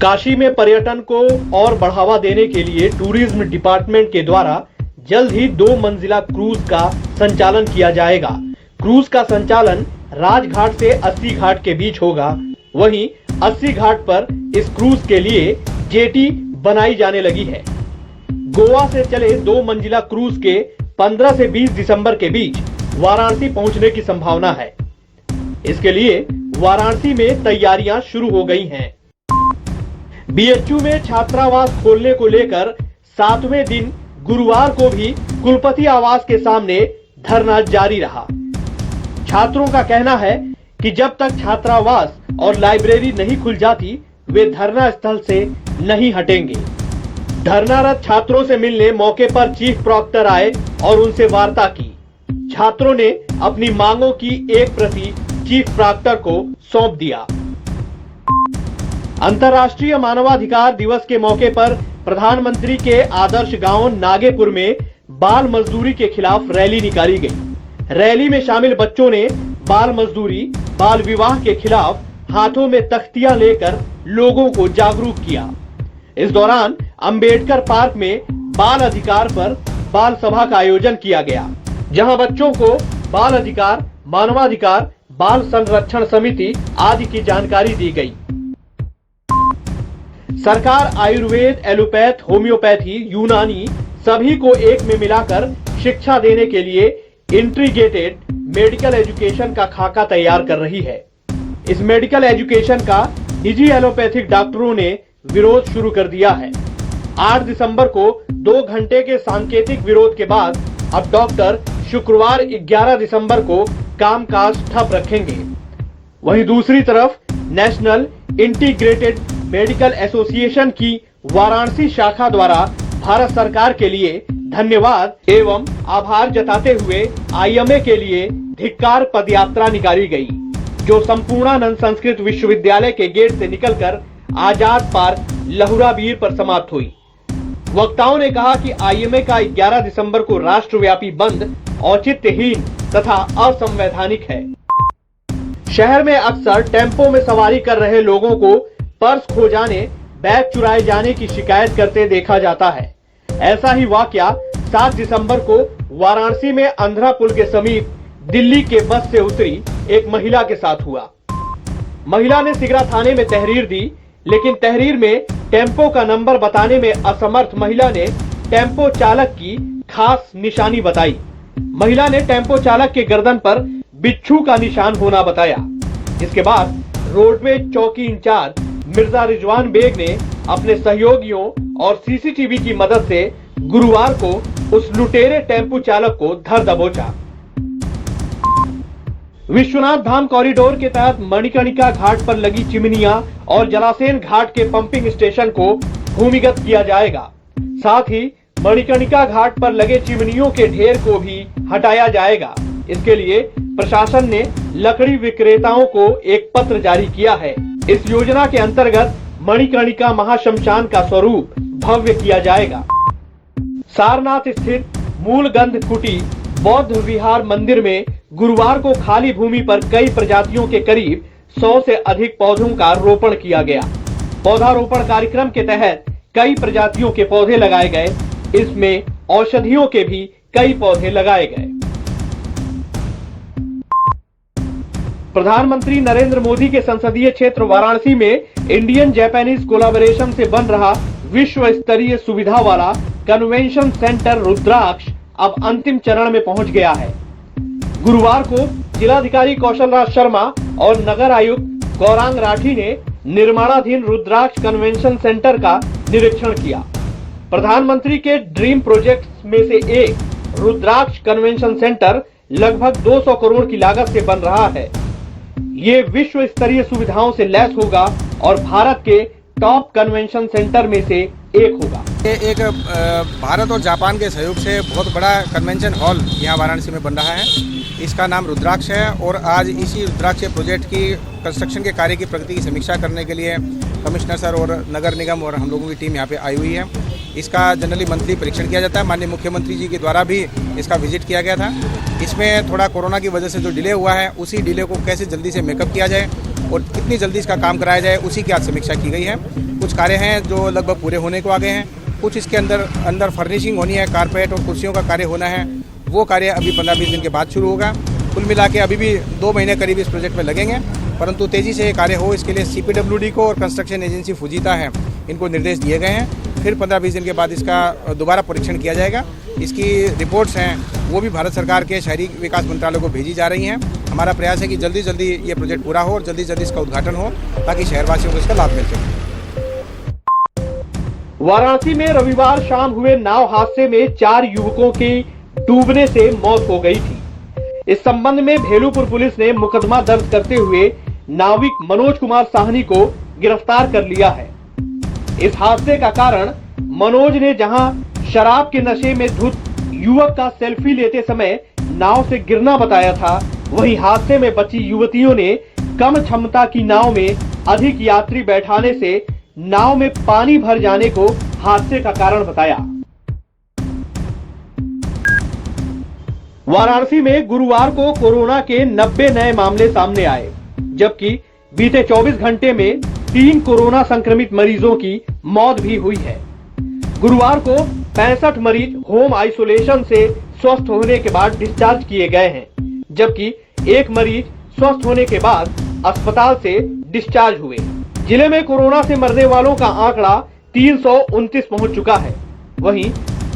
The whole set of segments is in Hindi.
काशी में पर्यटन को और बढ़ावा देने के लिए टूरिज्म डिपार्टमेंट के द्वारा जल्द ही 2 मंजिला क्रूज का संचालन किया जाएगा। क्रूज का संचालन राजघाट से 80 घाट के बीच होगा। वहीं 80 घाट पर इस क्रूज के लिए जेटी बनाई जाने लगी है। गोवा से चले 2 मंजिला क्रूज के 15 से 20 दिसंबर के बीच वाराणसी पहुंचने की संभावना है। इसके लिए वाराणसी में तैयारियां शुरू हो गई हैं। बीएचयू में छात्रावास खोलने को लेकर 7वें दिन गुरुवार को भी कुलपति आवास के सामने धरना जारी रहा। छात्रों का कहना है कि जब तक छात्रावास और लाइब्रेरी नहीं खुल जाती वे धरना स्थल से नहीं हटेंगे। धरनारत छात्रों से मिलने मौके पर चीफ प्रॉक्टर आए और उनसे वार्ता की। छात्रों ने अपनी मांगों की एक प्रति चीफ प्रॉक्टर को सौंप दिया। अंतर्राष्ट्रीय मानवाधिकार दिवस के मौके पर प्रधानमंत्री के आदर्श गांव नागेपुर में बाल मजदूरी के खिलाफ रैली निकाली गई। रैली में शामिल बच्चों ने बाल मजदूरी, बाल विवाह के खिलाफ हाथों में तख्तियां लेकर लोगों को जागरूक किया। इस दौरान अंबेडकर पार्क में बाल अधिकार पर बाल सभा का आयोजन किया गया, जहां बच्चों को बाल अधिकार, मानवाधिकार, बाल संरक्षण समिति आदि की जानकारी दी गई। सरकार आयुर्वेद, एलोपैथ, होम्योपैथी, यूनानी सभी को एक में मिलाकर शिक्षा देने के लिए इंटीग्रेटेड मेडिकल एजुकेशन का खाका तैयार कर रही है। इस मेडिकल एजुकेशन का निजी एलोपैथिक डॉक्टरों ने विरोध शुरू कर दिया है। 8 दिसंबर को 2 घंटे के सांकेतिक विरोध के बाद अब डॉक्टर शुक्रवार 11 दिसंबर को कामकाज ठप रखेंगे। वहीं दूसरी तरफ नेशनल इंटीग्रेटेड मेडिकल एसोसिएशन की वाराणसी शाखा द्वारा भारत सरकार के लिए धन्यवाद एवं आभार जताते हुए आईएमए के लिए धिक्कार पदयात्रा निकाली गई, जो संपूर्णानंद संस्कृत विश्वविद्यालय के गेट से निकलकर आजाद पार्क लहुराबीर पर समाप्त हुई। वक्ताओं ने कहा कि आईएमए का 11 दिसंबर को राष्ट्रव्यापी बंद औचित्यहीन तथा असंवैधानिक है। शहर में अक्सर टेम्पो में सवारी कर रहे लोगों को पर्स खो जाने, बैग चुराए जाने की शिकायत करते देखा जाता है। ऐसा ही वाकया 7 दिसंबर को वाराणसी में अंधरा पुल के समीप दिल्ली के बस से उतरी एक महिला के साथ हुआ। महिला ने सिगरा थाने में तहरीर दी, लेकिन तहरीर में टेम्पो का नंबर बताने में असमर्थ महिला ने टेम्पो चालक की खास निशानी बताई। महिला ने टेम्पो चालक के गर्दन पर बिच्छू का निशान होना बताया। इसके बाद रोडवेज चौकी इंचार्ज मिर्जा रिजवान बेग ने अपने सहयोगियों और सीसीटीवी की मदद से गुरुवार को उस लुटेरे टेम्पो चालक को धर दबोचा। विश्वनाथ धाम कॉरिडोर के तहत मणिकर्णिका घाट पर लगी चिमनियां और जलासेन घाट के पंपिंग स्टेशन को भूमिगत किया जाएगा। साथ ही मणिकर्णिका घाट पर लगे चिमनियों के ढेर को भी हटाया जाएगा। इसके लिए प्रशासन ने लकड़ी विक्रेताओं को एक पत्र जारी किया है। इस योजना के अंतर्गत मणिकर्णिका महाश्मशान का स्वरूप भव्य किया जाएगा। सारनाथ स्थित मूलगंध कुटी बौद्ध विहार मंदिर में गुरुवार को खाली भूमि पर कई प्रजातियों के करीब 100 से अधिक पौधों का रोपण किया गया। पौधारोपण कार्यक्रम के तहत कई प्रजातियों के पौधे लगाए गए। इसमें औषधियों के भी कई पौधे लगाए गए। प्रधानमंत्री नरेंद्र मोदी के संसदीय क्षेत्र वाराणसी में इंडियन जापानीज कोलैबोरेशन से बन रहा विश्व स्तरीय सुविधा वाला कन्वेंशन सेंटर रुद्राक्ष अब अंतिम चरण में पहुंच गया है। गुरुवार को जिलाधिकारी कौशल राज शर्मा और नगर आयुक्त गौरांग राठी ने निर्माणाधीन रुद्राक्ष कन्वेंशन सेंटर का निरीक्षण किया। प्रधानमंत्री के ड्रीम प्रोजेक्ट्स में से एक रुद्राक्ष कन्वेंशन सेंटर लगभग 200 करोड़ की लागत से बन रहा है। ये विश्व स्तरीय सुविधाओं से लैस होगा और भारत के टॉप कन्वेंशन सेंटर में से एक होगा। ये एक भारत और जापान के सहयोग से बहुत बड़ा कन्वेंशन हॉल यहाँ वाराणसी में बन रहा है। इसका नाम रुद्राक्ष है और आज इसी रुद्राक्ष प्रोजेक्ट की कंस्ट्रक्शन के कार्य की प्रगति की समीक्षा करने के लिए कमिश्नर सर और नगर निगम और हम लोगों की टीम यहाँ पे आई हुई है। इसका जनरली मंथली परीक्षण किया जाता है। माननीय मुख्यमंत्री जी के द्वारा भी इसका विजिट किया गया था। इसमें थोड़ा कोरोना की वजह से जो डिले हुआ है उसी डिले को कैसे जल्दी से मेकअप किया जाए और कितनी जल्दी इसका काम कराया जाए उसी की आज समीक्षा की गई है। कुछ कुछ कार्य हैं जो लगभग पूरे होने को आ गए हैं, कुछ इसके अंदर फर्निशिंग होनी है, कारपेट और कुर्सियों का कार्य होना है, वो कार्य अभी 15-20 दिन के बाद शुरू होगा। कुल मिला के अभी भी 2 महीने करीब इस प्रोजेक्ट में लगेंगे, परंतु तेज़ी से ये कार्य हो इसके लिए CPWD को और कंस्ट्रक्शन एजेंसी फुजीता है, इनको निर्देश दिए गए हैं। फिर 15-20 दिन के बाद इसका दोबारा परीक्षण किया जाएगा। इसकी रिपोर्ट्स हैं वो भी भारत सरकार के शहरी विकास मंत्रालय को भेजी जा रही हैं। हमारा प्रयास है कि जल्दी जल्दी ये प्रोजेक्ट पूरा हो और जल्दी जल्दी इसका उद्घाटन हो ताकि शहरवासियों को इसका लाभ मिल सके। वाराणसी में रविवार शाम हुए नाव हादसे में 4 युवकों की डूबने से मौत हो गई थी। इस संबंध में भेलूपुर पुलिस ने मुकदमा दर्ज करते हुए नाविक मनोज कुमार साहनी को गिरफ्तार कर लिया है। इस हादसे का कारण मनोज ने जहां शराब के नशे में धुत युवक का सेल्फी लेते समय नाव से गिरना बताया था, वहीं हादसे में बची युवतियों ने कम क्षमता की नाव में अधिक यात्री बैठाने से नाव में पानी भर जाने को हादसे का कारण बताया। वाराणसी में गुरुवार को कोरोना के 90 नए मामले सामने आए, जबकि बीते 24 घंटे में 3 कोरोना संक्रमित मरीजों की मौत भी हुई है। गुरुवार को 65 मरीज होम आइसोलेशन से स्वस्थ होने के बाद डिस्चार्ज किए गए हैं, जबकि 1 मरीज स्वस्थ होने के बाद अस्पताल से डिस्चार्ज हुए। जिले में कोरोना से मरने वालों का आंकड़ा 329 पहुंच चुका है। वहीं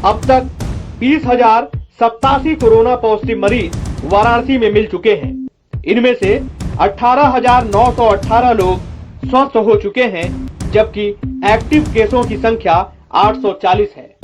अब तक 20,087 कोरोना पॉजिटिव मरीज वाराणसी में मिल चुके हैं। इनमें से 18,918 लोग स्वस्थ हो चुके हैं, जबकि एक्टिव केसों की संख्या 840 है।